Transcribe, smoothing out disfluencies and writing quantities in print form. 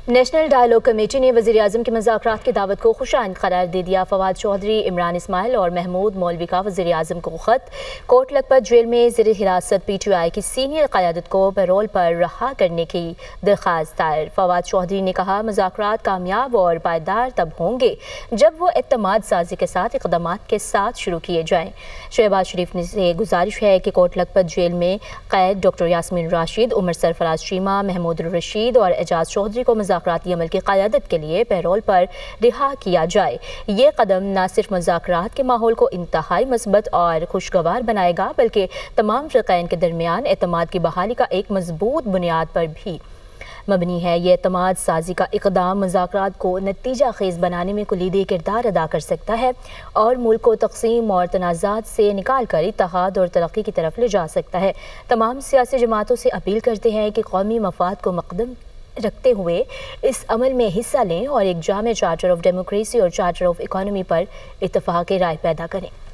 National dialogue committee نے وزیراعظم کی مذاکرات کی دعوت کو خوشائند قرار دے دیا۔ فواد چودھری، عمران اسماعیل اور محمود مولوی کا وزیراعظم کو خط۔ کوٹ لکھپت جیل میں زیر حراست پی ٹی آئی کی سینئر قیادت کو پیرول پر رہا کرنے کی درخواست دائر۔ فواد چودھری نے کہا، مذاکرات کامیاب اور پائیدار تب ہوں گے جب وہ اعتماد سازی کے ساتھ اقدامات کے ساتھ شروع کیے جائیں۔ شہباز شریف سے گزارش ہے کہ کوٹ لکھپت جیل میں قید ڈاکٹر یاسمین راشد، عمر سرفراز چیمہ، محمود الرشید اور اعجاز چودھری کو مذاکراتی عمل کی قیادت کے لیے پیرول پر رہا کیا جائے۔ یہ قدم نہ صرف مذاکرات کے ماحول کو انتہائی مثبت اور خوشگوار بنائے گا بلکہ تمام فریقین کے درمیان اعتماد کی بحالی کا ایک مضبوط بنیاد پر بھی مبنی ہے۔ یہ اعتماد سازی کا اقدام مذاکرات کو نتیجہ خیز بنانے میں کلیدی کردار ادا کر سکتا ہے اور ملک کو تقسیم اور تنازعات سے نکال کر اتحاد اور ترقی کی طرف لے جا سکتا ہے۔ تمام سیاسی جماعتوں سے اپیل کرتے ہیں کہ قومی مفاد کو مقدم رکھتے ہوئے اس عمل میں حصہ لیں اور ایک جامع چارٹر آف ڈیموکریسی اور چارٹر آف اکانومی پر اتفاق رائے پیدا کریں۔